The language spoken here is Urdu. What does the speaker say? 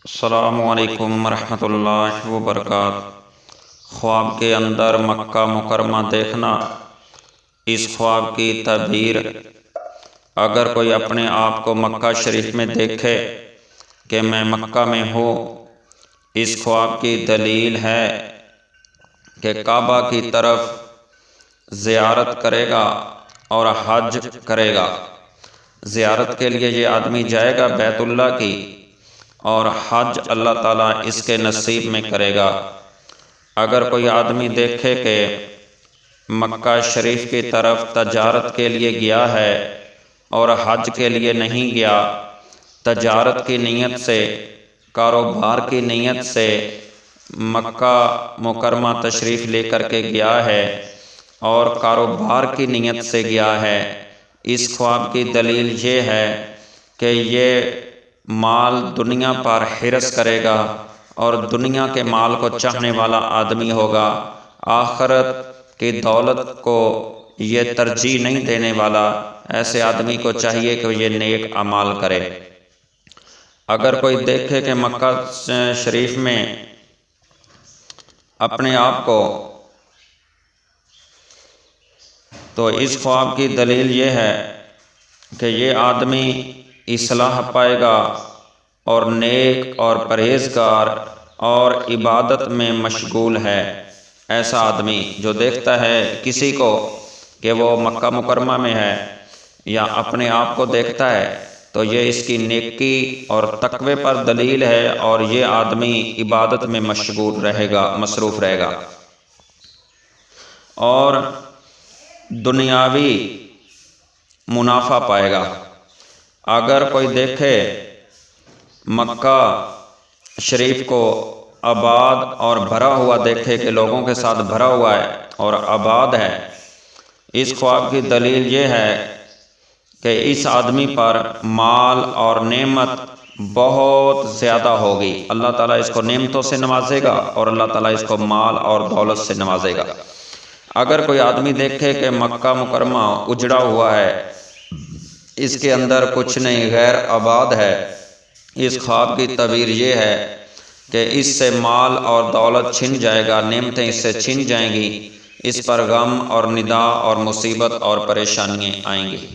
السلام علیکم ورحمۃ اللہ وبرکاتہ۔ خواب کے اندر مکہ مکرمہ دیکھنا، اس خواب کی تعبیر اگر کوئی اپنے آپ کو مکہ شریف میں دیکھے کہ میں مکہ میں ہوں، اس خواب کی دلیل ہے کہ کعبہ کی طرف زیارت کرے گا اور حج کرے گا۔ زیارت کے لیے یہ آدمی جائے گا بیت اللہ کی، اور حج اللہ تعالیٰ اس کے نصیب میں کرے گا۔ اگر کوئی آدمی دیکھے کہ مکہ شریف کی طرف تجارت کے لیے گیا ہے اور حج کے لیے نہیں گیا، تجارت کی نیت سے، کاروبار کی نیت سے مکہ مکرمہ تشریف لے کر کے گیا ہے اور کاروبار کی نیت سے گیا ہے، اس خواب کی دلیل یہ ہے کہ یہ مال دنیا پر حرص کرے گا اور دنیا کے مال کو چاہنے والا آدمی ہوگا، آخرت کی دولت کو یہ ترجیح نہیں دینے والا۔ ایسے آدمی کو چاہیے کہ یہ نیک اعمال کرے۔ اگر کوئی دیکھے کہ مکہ شریف میں اپنے آپ کو، تو اس خواب کی دلیل یہ ہے کہ یہ آدمی اصلاح پائے گا اور نیک اور پرہیزگار اور عبادت میں مشغول ہے۔ ایسا آدمی جو دیکھتا ہے کسی کو کہ وہ مکہ مکرمہ میں ہے یا اپنے آپ کو دیکھتا ہے، تو یہ اس کی نیکی اور تقوی پر دلیل ہے، اور یہ آدمی عبادت میں مشغول رہے گا، مصروف رہے گا اور دنیاوی منافع پائے گا۔ اگر کوئی دیکھے مکہ شریف کو آباد اور بھرا ہوا دیکھے کہ لوگوں کے ساتھ بھرا ہوا ہے اور آباد ہے، اس خواب کی دلیل یہ ہے کہ اس آدمی پر مال اور نعمت بہت زیادہ ہوگی۔ اللہ تعالیٰ اس کو نعمتوں سے نوازے گا اور اللہ تعالیٰ اس کو مال اور دولت سے نوازے گا۔ اگر کوئی آدمی دیکھے کہ مکہ مکرمہ اجڑا ہوا ہے، اس کے اندر کچھ نہیں، غیر آباد ہے، اس خواب کی تعبیر یہ ہے کہ اس سے مال اور دولت چھن جائے گا، نعمتیں اس سے چھن جائیں گی، اس پر غم اور ندا اور مصیبت اور پریشانیاں آئیں گی۔